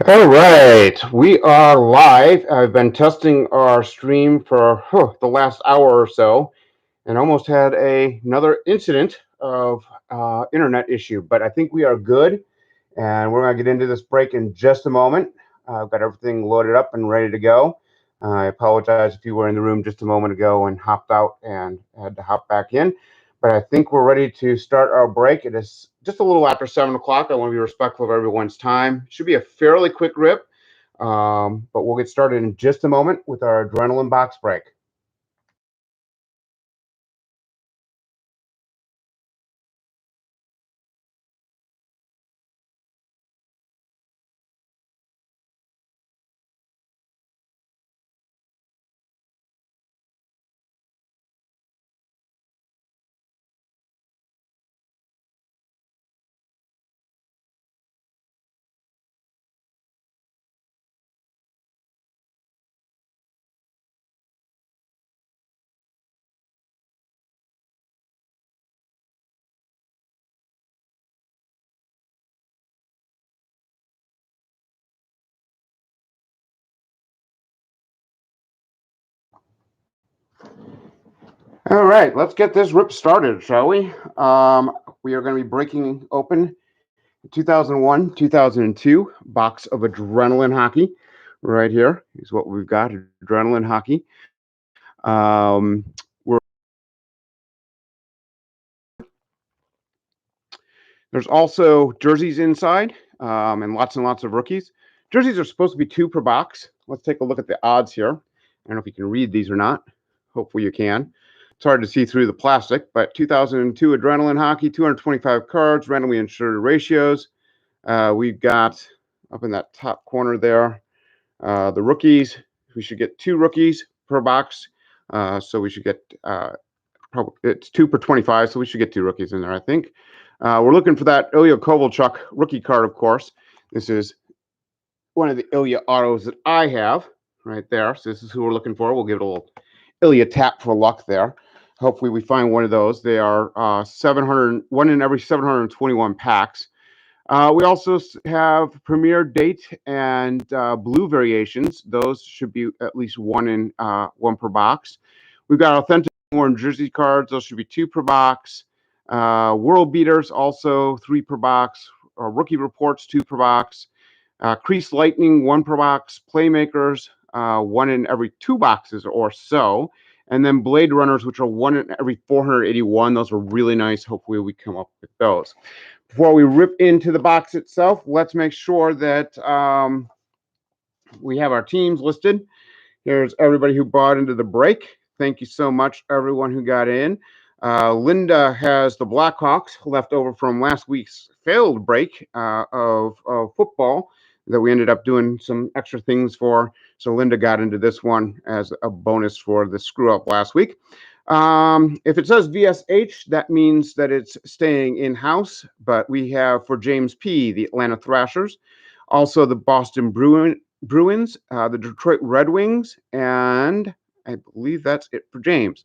All right, we are live. I've been testing our stream for the last hour or so, and almost had another incident of internet issue. But I think we are good, and we're going to get into this break in just a moment. I've got everything loaded up and ready to go. I apologize if you were in the room just a moment ago and hopped out and had to hop back in. But I think we're ready to start our break. It is just a little after 7 o'clock. I want to be respectful of everyone's time. Should be a fairly quick rip, but we'll get started in just a moment with our adrenaline box break. All right, let's get this rip started, shall we? We are going to be breaking open 2001, 2002 box of adrenaline hockey. Right here is what we've got: adrenaline hockey. We're There's also jerseys inside, and lots of rookies. Jerseys are supposed to be two per box. Let's take a look at the odds here. I don't know if you can read these or not. Hopefully you can. It's hard to see through the plastic, but 2002 Adrenaline Hockey, 225 cards, randomly inserted ratios. We've got up in that top corner there the rookies. We should get two rookies per box. So we should get probably it's two per 25, so we should get two rookies in there, I think. We're looking for that Ilya Kovalchuk rookie card, of course. This is one of the Ilya autos that I have right there. So this is who we're looking for. We'll give it a little Ilya tap for luck there. Hopefully we find one of those. They are 700, one in every 721 packs. We also have Premier Date and Blue variations. Those should be at least one per box. We've got Authentic Orange Jersey cards. Those should be two per box. World Beaters also three per box. Rookie Reports two per box. Crease Lightning one per box. Playmakers one in every two boxes or so. And then Blade Runners, which are one in every 481. Those are really nice. Hopefully we come up with those. Before we rip into the box itself, let's make sure that we have our teams listed. Here's everybody who bought into the break. Thank you so much, everyone who got in. Linda has the Blackhawks left over from last week's failed break of football that we ended up doing some extra things for. So Linda got into this one as a bonus for the screw up last week. If it says VSH, that means that it's staying in-house, but we have for James P, the Atlanta Thrashers, also the Boston Bruins, the Detroit Red Wings, and I believe that's it for James.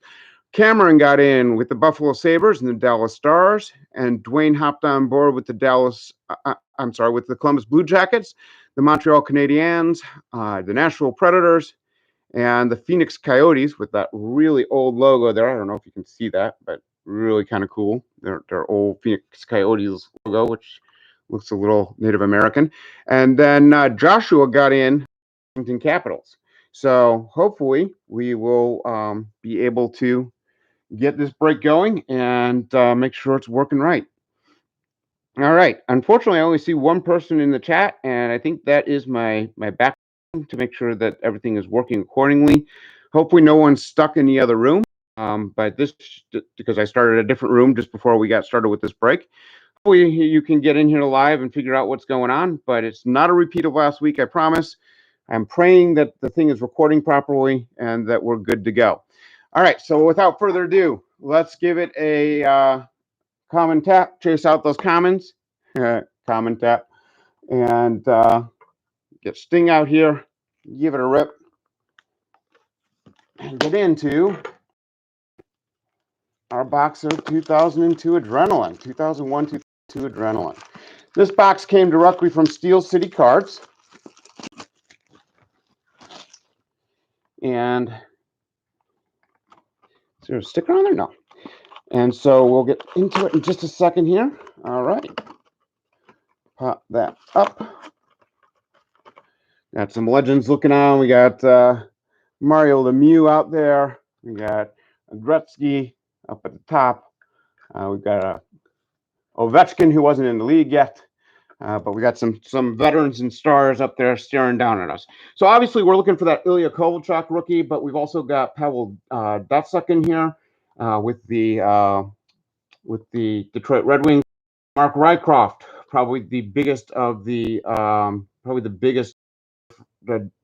Cameron got in with the Buffalo Sabres and the Dallas Stars, and Dwayne hopped on board with with the Columbus Blue Jackets, the Montreal Canadiens, the Nashville Predators, and the Phoenix Coyotes with that really old logo there. I don't know if you can see that, but really kind of cool. Their old Phoenix Coyotes logo, which looks a little Native American. And then Joshua got in Washington Capitals. So hopefully we will be able to get this break going and make sure it's working right. All right. Unfortunately, I only see one person in the chat, and I think that is my back to make sure that everything is working accordingly. Hopefully no one's stuck in the other room. But this, because I started a different room just before we got started with this break. Hopefully you can get in here live and figure out what's going on, but it's not a repeat of last week, I promise. I'm praying that the thing is recording properly and that we're good to go. All right, so without further ado, let's give it a common tap, chase out those commons, common tap, and get Sting out here, give it a rip, and get into our box of 2002 Adrenaline, 2001, 2002 Adrenaline. This box came directly from Steel City Cards. And is there a sticker on there? No. And so we'll get into it in just a second here. All right. Pop that up. Got some legends looking on. We got Mario Lemieux out there. We got Gretzky up at the top. We've got Ovechkin, who wasn't in the league yet. But we got some veterans and stars up there staring down at us. So obviously we're looking for that Ilya Kovalchuk rookie, but we've also got Pavel Datsyuk in here with the Detroit Red Wings. Mark Rycroft, probably the biggest of the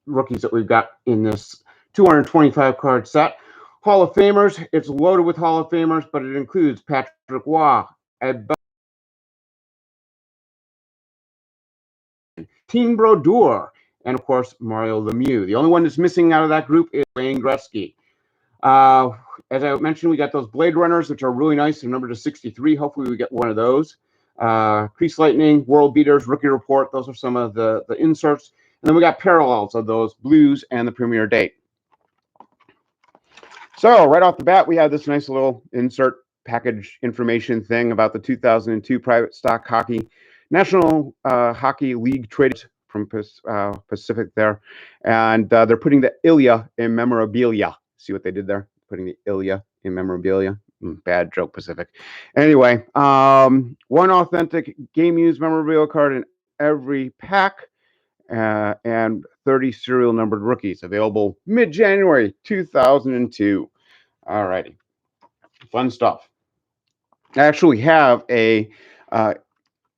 rookies that we've got in this 225 card set. Hall of Famers. It's loaded with Hall of Famers, but it includes Patrick Waugh, Ed Team Brodeur, and of course Mario Lemieux. The only one that's missing out of that group is Wayne Gretzky. As I mentioned, we got those Blade Runners, which are really nice. They're numbered to 63. Hopefully we get one of those. Crease Lightning, World Beaters, Rookie Report. Those are some of the inserts. And then we got parallels of those Blues and the premiere date. So right off the bat, we have this nice little insert package information thing about the 2002 private stock hockey National Hockey League traded from Pacific there. And they're putting the Ilya in memorabilia. See what they did there? Putting the Ilya in memorabilia. Bad joke, Pacific. Anyway, one authentic game-used memorabilia card in every pack. And 30 serial numbered rookies available mid-January 2002. All righty. Fun stuff. I actually have a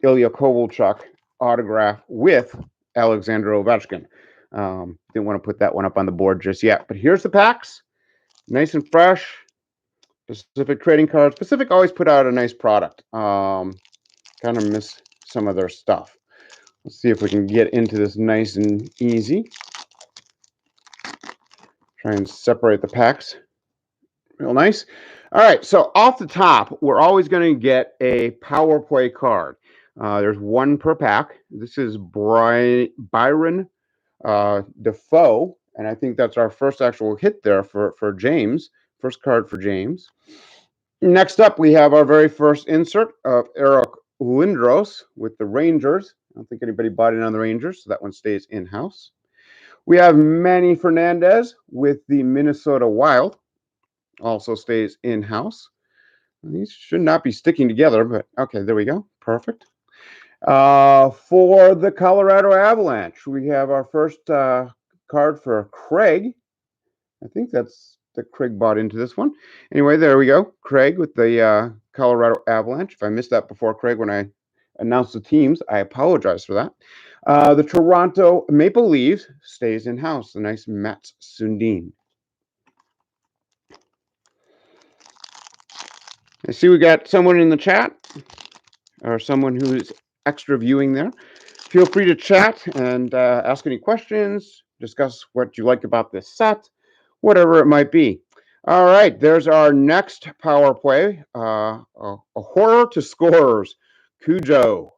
Ilya Kovalchuk autograph with Alexander Ovechkin. Didn't want to put that one up on the board just yet. But here's the packs. Nice and fresh. Pacific trading cards. Pacific always put out a nice product. Kind of miss some of their stuff. Let's see if we can get into this nice and easy. Try and separate the packs. Real nice. All right, so off the top, we're always going to get a power play card. There's one per pack. This is Byron Defoe, and I think that's our first actual hit there for James. First card for James. Next up, we have our very first insert of Eric Lindros with the Rangers. I don't think anybody bought in on the Rangers, so that one stays in-house. We have Manny Fernandez with the Minnesota Wild. Also stays in-house. These should not be sticking together, but okay, there we go. Perfect. For the Colorado Avalanche, we have our first card for Craig. I think that's that Craig bought into this one. Anyway, there we go. Craig with the Colorado Avalanche. If I missed that before, Craig, when I announced the teams, I apologize for that. The Toronto Maple Leafs stays in-house. The nice Mats Sundin. I see we got someone in the chat, or someone who's extra viewing there. Feel free to chat and ask any questions, discuss what you like about this set, whatever it might be. All right, there's our next power play, a horror to scorers, Cujo.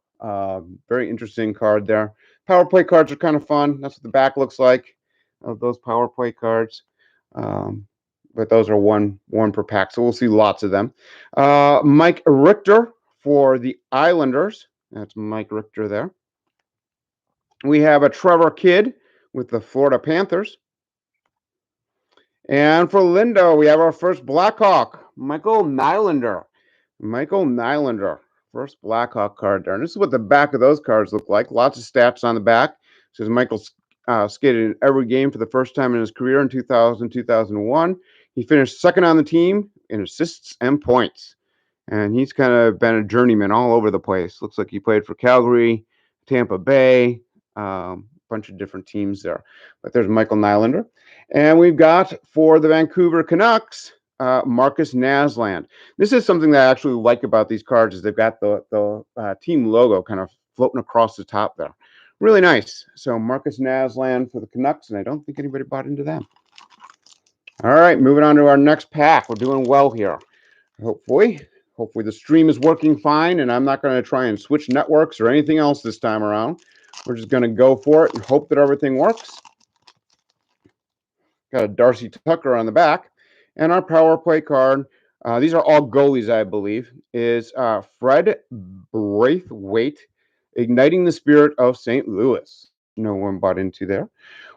Very interesting card there. Power play cards are kind of fun. That's what the back looks like of those power play cards. But those are one per pack, so we'll see lots of them. Mike Richter for the Islanders. That's Mike Richter there. We have a Trevor Kidd with the Florida Panthers. And for Lindo, we have our first Blackhawk, Michael Nylander. Michael Nylander, first Blackhawk card there. And this is what the back of those cards look like. Lots of stats on the back. It says Michael skated in every game for the first time in his career in 2000, 2001. He finished second on the team in assists and points. And he's kind of been a journeyman all over the place. Looks like he played for Calgary, Tampa Bay, bunch of different teams there. But there's Michael Nylander. And we've got for the Vancouver Canucks, Marcus Naslund. This is something that I actually like about these cards is they've got the team logo kind of floating across the top there. Really nice. So Marcus Naslund for the Canucks, and I don't think anybody bought into them. All right, moving on to our next pack. We're doing well here. Hopefully the stream is working fine, and I'm not going to try and switch networks or anything else this time around. We're just going to go for it and hope that everything works. Got a Darcy Tucker on the back. And our power play card, these are all goalies, I believe, is Fred Braithwaite, igniting the spirit of St. Louis. No one bought into there.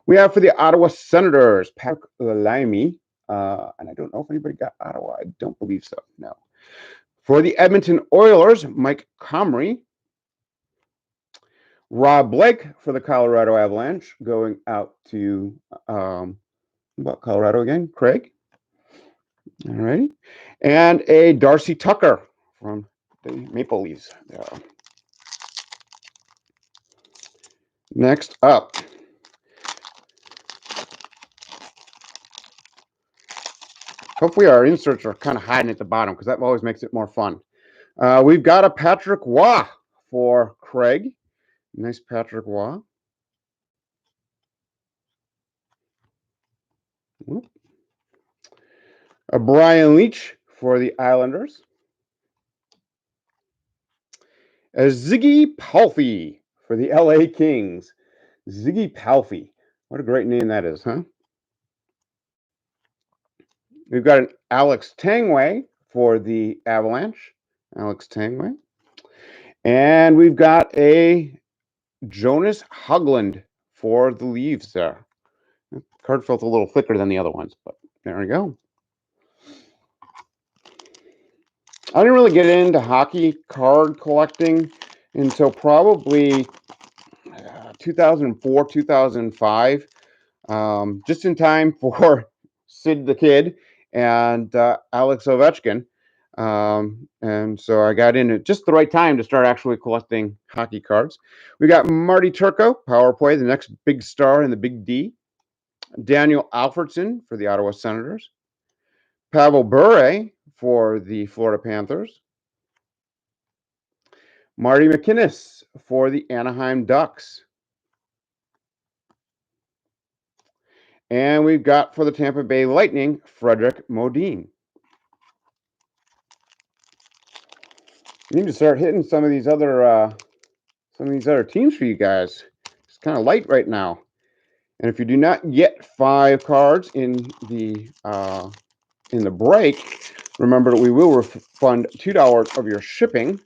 We have for the Ottawa Senators, Patrick Lalime. And I don't know if anybody got Ottawa. I don't believe so. No. For the Edmonton Oilers, Mike Comrie. Rob Blake for the Colorado Avalanche, going out to about Colorado again, Craig. All righty. And a Darcy Tucker from the Maple Leafs. Next up. Hopefully our inserts are kind of hiding at the bottom because that always makes it more fun. We've got a Patrick Roy for Craig. Nice Patrick Roy. A Brian Leach for the Islanders. A Ziggy Palffy for the LA Kings. Ziggy Palffy. What a great name that is, huh? We've got an Alex Tangway for the Avalanche. Alex Tangway. And we've got a Jonas Höglund for the Leafs there. The card felt a little thicker than the other ones, but there we go. I didn't really get into hockey card collecting until probably 2004, 2005, just in time for Sid the Kid and Alex Ovechkin. And so I got in at just the right time to start actually collecting hockey cards. We got Marty Turco, power play, the next big star in the Big D. Daniel Alfredson for the Ottawa Senators. Pavel Bure for the Florida Panthers. Marty McInnes for the Anaheim Ducks. And we've got for the Tampa Bay Lightning, Frederick Modine. We need to start hitting some of these other teams for you guys. It's kind of light right now. And if you do not get 5 cards in the break, remember that we will refund $2 of your shipping.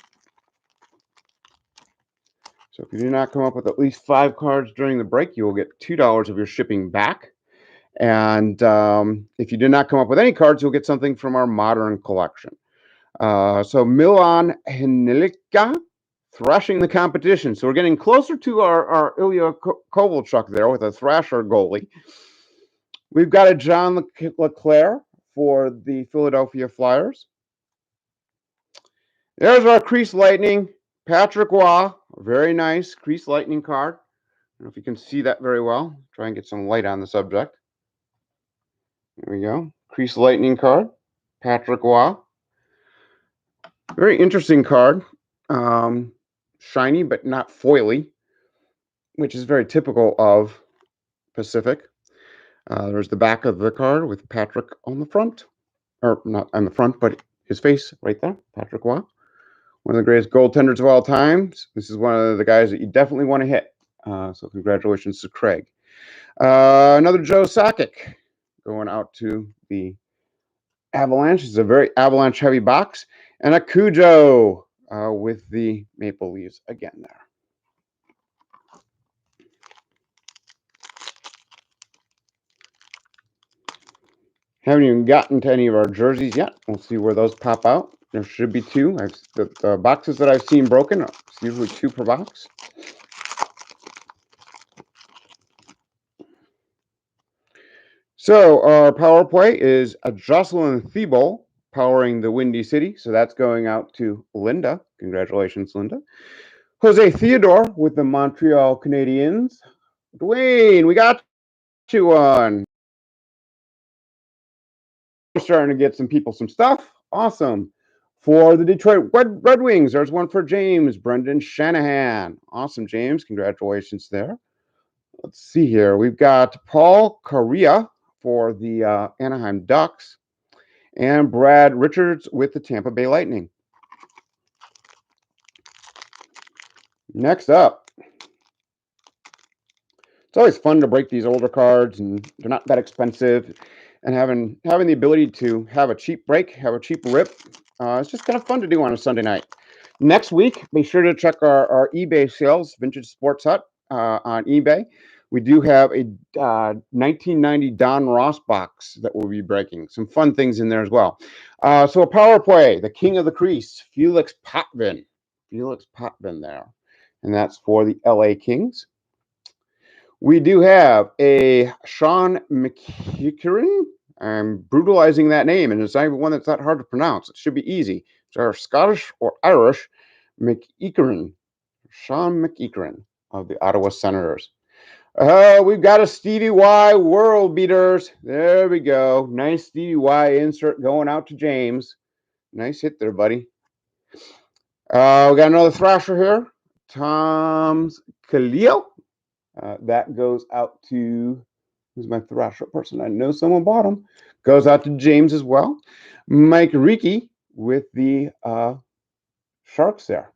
So if you do not come up with at least 5 cards during the break, you will get $2 of your shipping back. And if you do not come up with any cards, you'll get something from our modern collection. So Milan Henilika thrashing the competition. So we're getting closer to our Ilya Kovalchuk there with a thrasher goalie. We've got a John LeClaire for the Philadelphia Flyers. There's our Crease Lightning, Patrick Roy. Very nice Crease Lightning card. I don't know if you can see that very well. Try and get some light on the subject. There we go. Crease Lightning card, Patrick Roy. Very interesting card. Shiny, but not foily, which is very typical of Pacific. There's the back of the card with Patrick on the front. Or not on the front, but his face right there. Patrick Roy. One of the greatest goaltenders of all time. This is one of the guys that you definitely want to hit. So congratulations to Craig. Another Joe Sakic going out to the Avalanche. It's a very Avalanche-heavy box. And a Cujo with the Maple Leafs again there. Haven't even gotten to any of our jerseys yet. We'll see where those pop out. There should be 2. The boxes that I've seen broken, it's usually 2 per box. So our power play is a Jocelyn Thibault powering the Windy City. So that's going out to Linda. Congratulations, Linda. Jose Theodore with the Montreal Canadiens. Dwayne, we got you on. We're starting to get some people some stuff. Awesome. For the Detroit Red Wings, there's one for James, Brendan Shanahan. Awesome, James. Congratulations there. Let's see here. We've got Paul Correa for the Anaheim Ducks and Brad Richards with the Tampa Bay Lightning. Next up, It's always fun to break these older cards, and they're not that expensive. And having the ability to have a cheap break, have a cheap rip, it's just kind of fun to do on a Sunday night. Next week, be sure to check our eBay sales, Vintage Sports Hut on eBay. We do have a 1990 Don Ross box that we'll be breaking. Some fun things in there as well. So a power play, the king of the crease, Felix Potvin. Felix Potvin there. And that's for the LA Kings. We do have a Sean McEachern. I'm brutalizing that name, and it's not even one that's that hard to pronounce. It should be easy. It's our Scottish or Irish McEachern. Sean McEachern of the Ottawa Senators. We've got a Stevie Y World Beaters. There we go. Nice Stevie Y insert going out to James. Nice hit there, buddy. We got another Thrasher here. Tom's Khalil. That goes out to, who's my Thrasher person? I know someone bought him. Goes out to James as well. Mike Ricci with the Sharks there.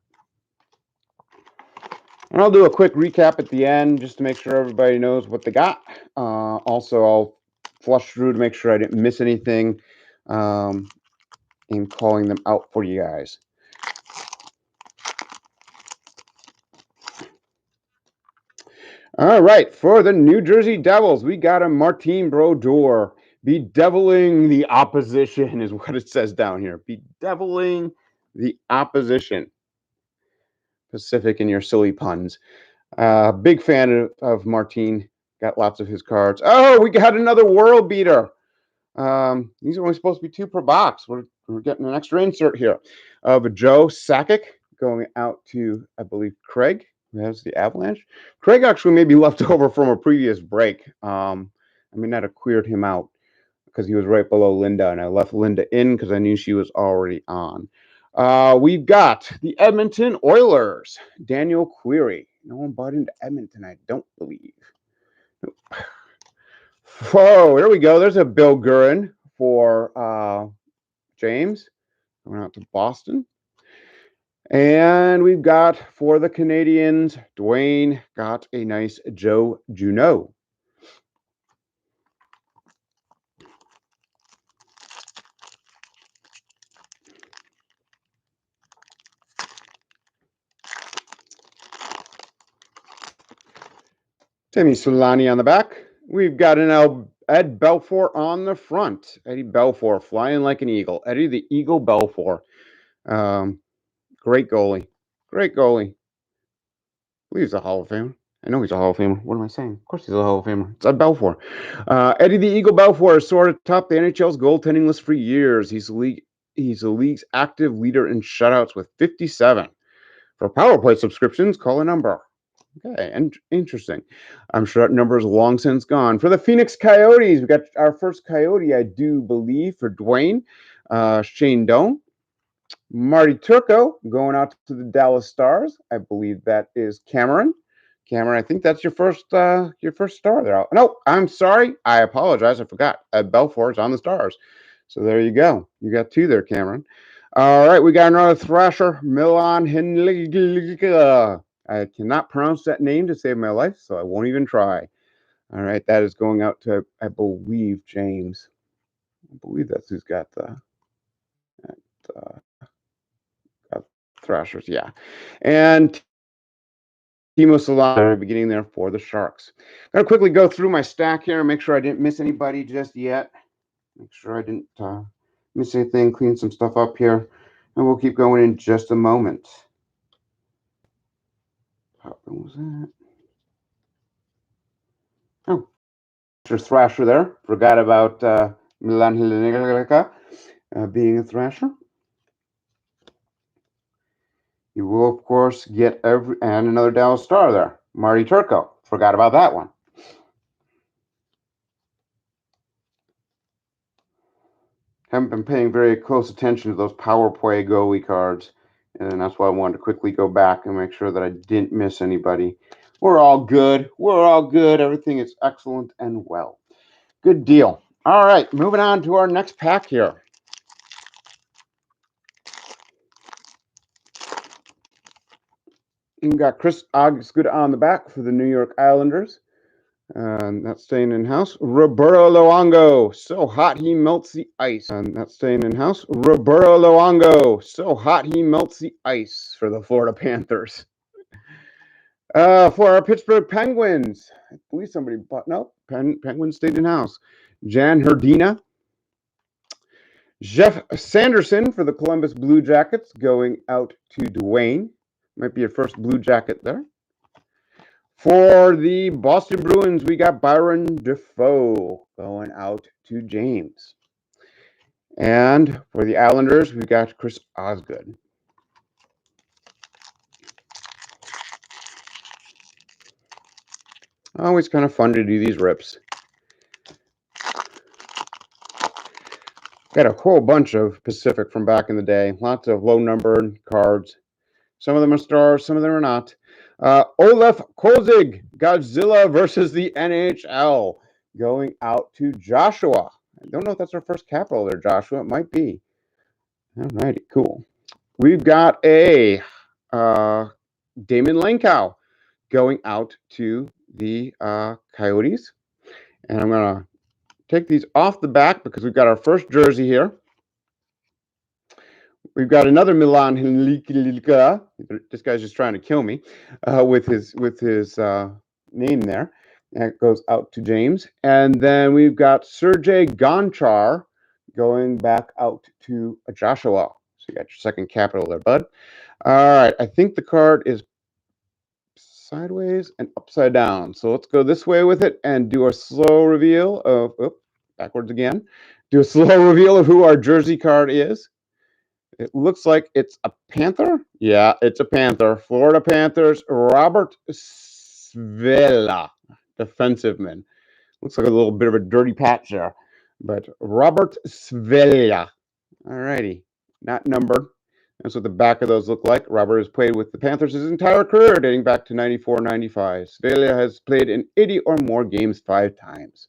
And I'll do a quick recap at the end just to make sure everybody knows what they got. Also, I'll flush through to make sure I didn't miss anything in calling them out for you guys. All right, for the New Jersey Devils, we got a Martin Brodeur. Bedeviling the opposition is what it says down here. Bedeviling the opposition. Pacific in your silly puns. Big fan of Martin. Got lots of his cards. Oh, we got another world beater. These are only supposed to be 2 per box. We're getting an extra insert here of Joe Sakic going out to, I believe, Craig, who has the Avalanche. Craig actually may be left over from a previous break. I may not have cleared him out because he was right below Linda, and I left Linda in because I knew she was already on. We've got the Edmonton Oilers, Daniel Query. No one bought into Edmonton, I don't believe. Whoa, there we go. There's a Bill Guerin for James. Going out to Boston. And we've got for the Canadians, Dwayne got a nice Joe Juneau. Timmy Solani on the back. We've got an Ed Belfour on the front. Eddie Belfour flying like an eagle. Eddie the Eagle Belfour. Great goalie. Great goalie. I believe he's a Hall of Famer. I know he's a Hall of Famer. What am I saying? Of course he's a Hall of Famer. It's Ed Belfour. Eddie the Eagle Belfour has soared atop the NHL's goaltending list for years. He's the league's active leader in shutouts with 57. For power play subscriptions, call a number. Okay, and interesting. I'm sure that number is long since gone. For the Phoenix Coyotes, we got our first Coyote, I do believe, for Dwayne. Shane Doan. Marty Turco going out to the Dallas Stars. I believe that is Cameron. Cameron, I think that's your first star there. No, I'm sorry. I apologize. I forgot. Belfour is on the Stars. So there you go. You got 2 there, Cameron. All right, we got another Thrasher, Milan Henliga. I cannot pronounce that name to save my life, so I won't even try. All right, that is going out to, I believe, James. I believe that's who's got the Thrashers, yeah. And Timo Solana beginning there for the Sharks. I'm going to quickly go through my stack here and make sure I didn't miss anybody just yet. Make sure I didn't miss anything, clean some stuff up here. And we'll keep going in just a moment. What was that? Oh, there's Thrasher there. Forgot about Milan Hilinigalika being a Thrasher. You will, of course, get and another Dallas Star there. Marty Turco. Forgot about that one. Haven't been paying very close attention to those power play goalie cards, and that's why I wanted to quickly go back and make sure that I didn't miss anybody. We're all good. We're all good. Everything is excellent and well. Good deal. All right, moving on to our next pack here. You got Chris Osgood on the back for the New York Islanders. That's staying in-house. Roberto Luongo, so hot he melts the ice. That's staying in-house. Roberto Luongo, so hot he melts the ice for the Florida Panthers. For our Pittsburgh Penguins, I believe somebody bought, no, Penguins stayed in-house. Jan Herdina. Jeff Sanderson for the Columbus Blue Jackets going out to Dwayne. Might be your first Blue Jacket there. For the Boston Bruins, we got Byron Defoe going out to James. And for the Islanders, we got Chris Osgood. Always kind of fun to do these rips. Got a whole bunch of Pacific from back in the day. Lots of low-numbered cards. Some of them are stars, some of them are not. Olaf Kozig, Godzilla versus the NHL, going out to Joshua. I don't know if that's our first capital there, Joshua. It might be. All righty, cool. We've got a Damon Langkow going out to the Coyotes. And I'm going to take these off the back because we've got our first jersey here. We've got another Milan Hilika. This guy's just trying to kill me with his name there. That goes out to James. And then we've got Sergei Gonchar going back out to Joshua. So you got your second capital there, bud. All right. I think the card is sideways and upside down. So let's go this way with it and do a slow reveal of, backwards again. Do a slow reveal of who our jersey card is. It looks like it's a Panther. Yeah, it's a Panther. Florida Panthers, Robert Svela, defensiveman. Looks like a little bit of a dirty patch there. But Robert Svela. All righty. Not numbered. That's what the back of those look like. Robert has played with the Panthers his entire career, dating back to 94-95. Svela has played in 80 or more games 5 times.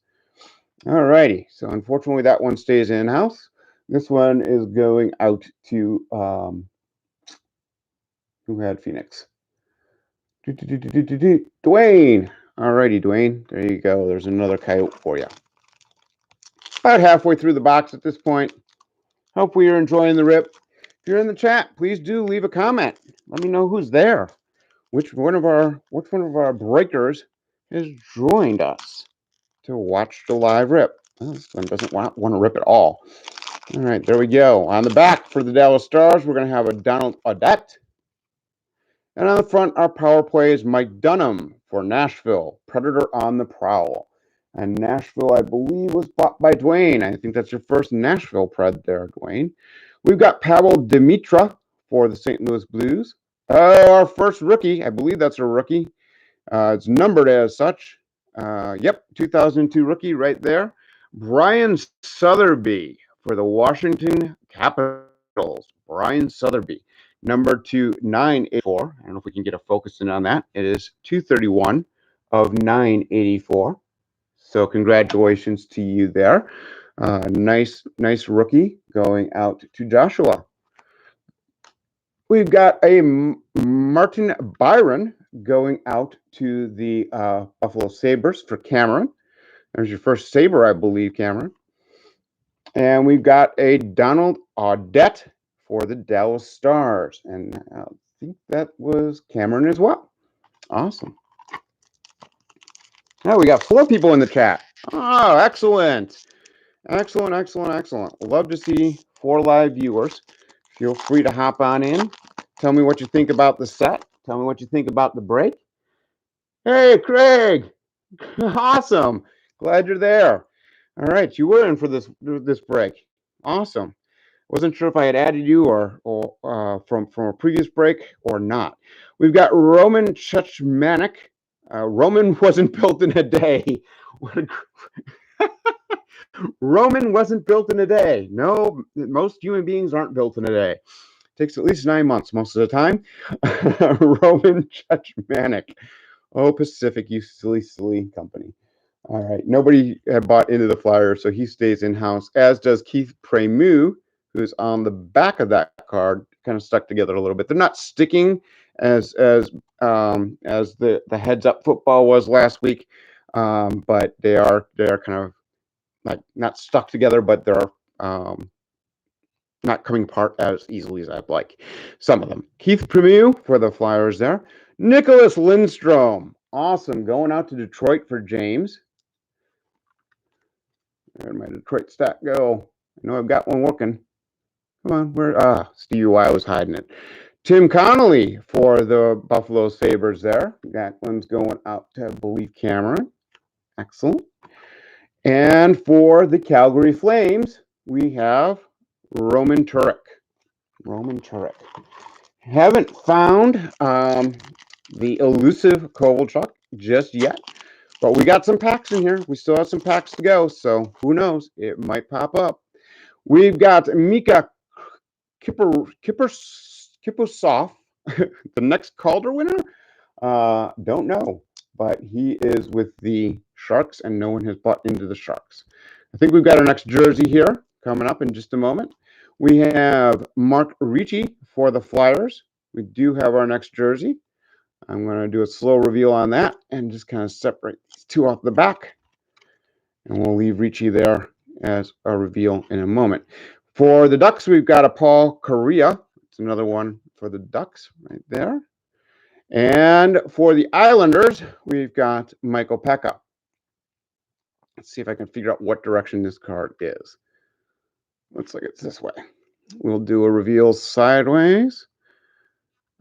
All righty. So unfortunately, that one stays in-house. This one is going out to who had Phoenix? Dwayne. All righty, Dwayne. There you go. There's another coyote for you. About halfway through the box at this point. Hopefully you're enjoying the rip. If you're in the chat, please do leave a comment. Let me know who's there. Which one of our breakers has joined us to watch the live rip? Oh, this one doesn't want to rip at all. All right, there we go. On the back for the Dallas Stars, we're going to have a Donald Audette. And on the front, our power play is Mike Dunham for Nashville, Predator on the prowl. And Nashville, I believe, was bought by Dwayne. I think that's your first Nashville Pred there, Dwayne. We've got Pavel Dimitra for the St. Louis Blues. Our first rookie, I believe that's a rookie. It's numbered as such. Yep, 2002 rookie right there. Brian Sotheby for the Washington Capitals. Brian Sotheby, number 2984. I don't know if we can get a focus in on that. It is 231 of 984. So congratulations to you there. Nice rookie going out to Joshua. We've got a Martin Byron going out to the Buffalo Sabres for Cameron. There's your first Sabre, I believe, Cameron. And we've got a Donald Audette for the Dallas Stars. And I think that was Cameron as well. Awesome. Now we got 4 people in the chat. Oh, excellent. Excellent. Love to see 4 live viewers. Feel free to hop on in. Tell me what you think about the set. Tell me what you think about the break. Hey, Craig. Awesome. Glad you're there. All right, you were in for this break. Awesome. Wasn't sure if I had added you or from a previous break or not. We've got Roman Chechmanek. Roman wasn't built in a day. Roman wasn't built in a day. No, most human beings aren't built in a day. It takes at least 9 months most of the time. Roman Chechmanek. Oh, Pacific, you silly company. All right. Nobody had bought into the flyer, so he stays in-house, as does Keith Premu, who's on the back of that card, kind of stuck together a little bit. They're not sticking as the heads-up football was last week. but they are kind of like not stuck together, but they're not coming apart as easily as I'd like. Some of them. Keith Primieux for the Flyers there. Nicholas Lindstrom. Awesome. Going out to Detroit for James. Where'd my Detroit stat go? I know I've got one working. Come on, where? Stevie Y was hiding it. Tim Connolly for the Buffalo Sabres there. That one's going out to, I believe, Cameron. Excellent. And for the Calgary Flames, we have Roman Turek. Roman Turek. Haven't found the elusive Kovalchuk just yet, but we got some packs in here. We still have some packs to go, so who knows? It might pop up. We've got Mika Kiprusoff, the next Calder winner. Don't know, but he is with the Sharks, and no one has bought into the Sharks. I think we've got our next jersey here coming up in just a moment. We have Mark Ricci for the Flyers. We do have our next jersey. I'm going to do a slow reveal on that and just kind of separate these two off the back. And we'll leave Ricci there as a reveal in a moment. For the Ducks, we've got a Paul Correa. It's another one for the Ducks right there. And for the Islanders, we've got Michael Pekka. Let's see if I can figure out what direction this card is. Looks like it's this way. We'll do a reveal sideways.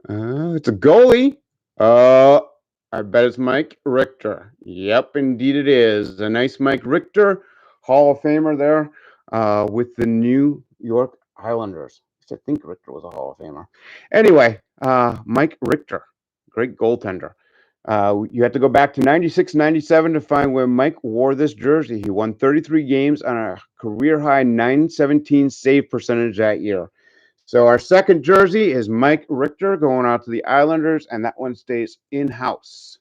It's a goalie. I bet it's Mike Richter. Yep, indeed it is. A nice Mike Richter, Hall of Famer there with the New York Islanders. I think Richter was a Hall of Famer. Anyway, Mike Richter, great goaltender. You had to go back to 96, 97 to find where Mike wore this jersey. He won 33 games on a career-high 917 save percentage that year. So our second jersey is Mike Richter going out to the Islanders, and that one stays in-house.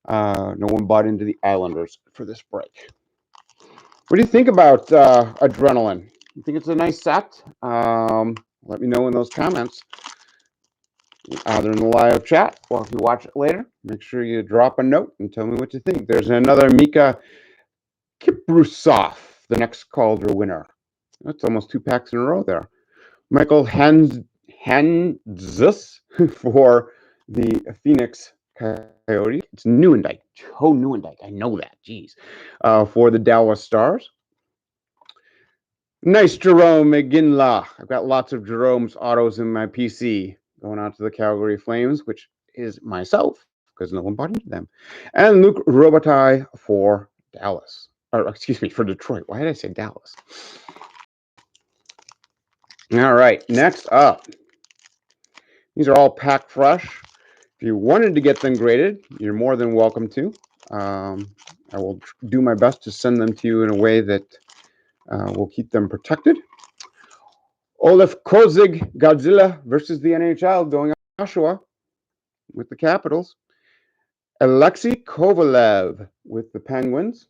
No one bought into the Islanders for this break. What do you think about Adrenaline? You think it's a nice set? Let me know in those comments, either in the live chat or if you watch it later. Make sure you drop a note and tell me what you think. There's another Mika Kiprusoff, the next Calder winner. That's almost 2 packs in a row there. Michael Hanzus for the Phoenix Coyotes. It's Nieuwendyk. Oh, Nieuwendyk. I know that. Jeez. For the Dallas Stars. Nice Jerome McGinley. I've got lots of Jerome's autos in my PC going out to the Calgary Flames, which is myself because no one bought into them. And Luke Robitaille for Dallas. Or, excuse me, for Detroit. Why did I say Dallas? All right, next up. These are all packed fresh. If you wanted to get them graded, you're more than welcome to. I will do my best to send them to you in a way that will keep them protected. Olaf Kozig Godzilla versus the NHL going on Joshua with the Capitals. Alexei Kovalev with the Penguins.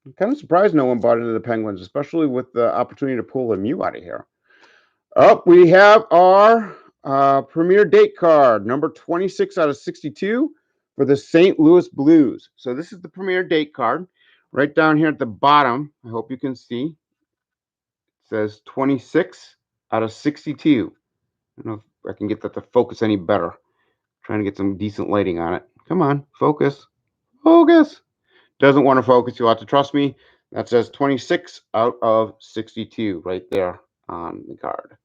I'm kind of surprised no one bought into the Penguins, especially with the opportunity to pull a Mew out of here. Up, we have our Premier Date card, number 26 out of 62 for the St. Louis Blues. So this is the Premier Date card. Right down here at the bottom, I hope you can see, it says 26 out of 62. I don't know if I can get that to focus any better. I'm trying to get some decent lighting on it. Come on, focus. Focus. Doesn't want to focus. You'll have to trust me. That says 26 out of 62 right there on the card.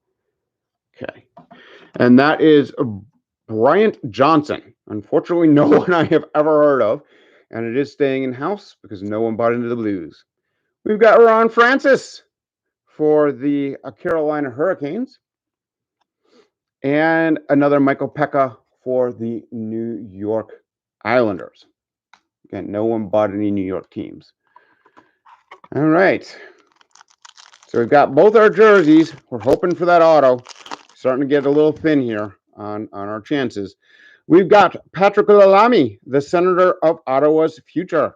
Okay. And that is Bryant Johnson. Unfortunately, no one I have ever heard of. And it is staying in-house because no one bought into the Blues. We've got Ron Francis for the Carolina Hurricanes. And another Michael Pekka for the New York Islanders. Again, no one bought any New York teams. All right. So we've got both our jerseys. We're hoping for that auto. Starting to get a little thin here on our chances. We've got Patrick Lalami, the Senator of Ottawa's future.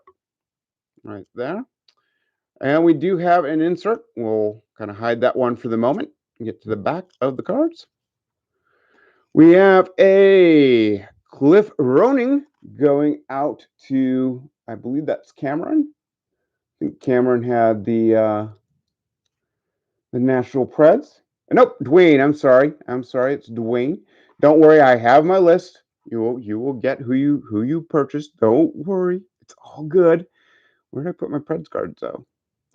Right there. And we do have an insert. We'll kind of hide that one for the moment and get to the back of the cards. We have a Cliff Roning going out to, I believe that's Cameron. I think Cameron had the National Preds. Nope, Dwayne. I'm sorry. It's Dwayne. Don't worry. I have my list. You will get who you purchased. Don't worry. It's all good. Where did I put my Preds cards though?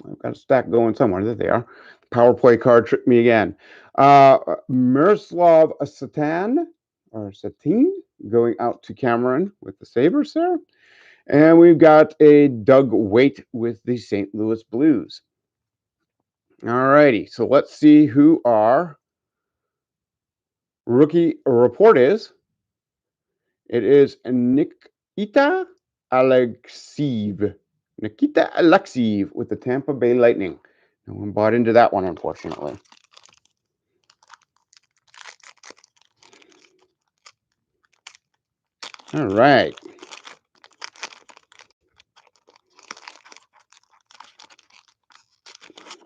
I've got a stack going somewhere. There they are. Power play card tricked me again. Miroslav Satin going out to Cameron with the Sabres there. And we've got a Doug Waite with the St. Louis Blues. All righty. So let's see who our rookie report is. It is Nikita Alexeyev. Nikita Alexeyev with the Tampa Bay Lightning. No one bought into that one, unfortunately. All right.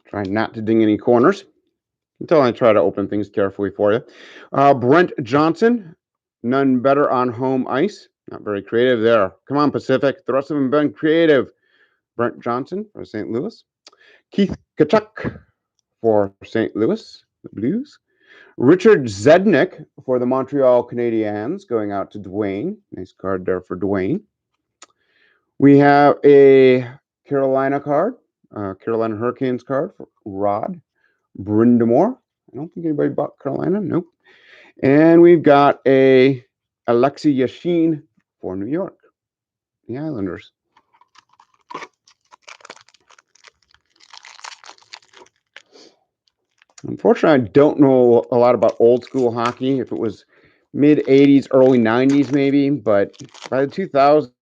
Try not to ding any corners until I try to open things carefully for you. Bryant Johnson, none better on home ice. Not very creative there. Come on, Pacific. The rest of them have been creative. Bryant Johnson for St. Louis. Keith Tkachuk for St. Louis, the Blues. Richard Zednik for the Montreal Canadiens, going out to Dwayne. Nice card there for Dwayne. We have a Carolina card, Carolina Hurricanes card for Rod Brindamore. I don't think anybody bought Carolina. Nope. And we've got a Alexei Yashin for New York, the Islanders. Unfortunately, I don't know a lot about old school hockey. If it was mid 80s, early 90s, maybe, but by the 2000s,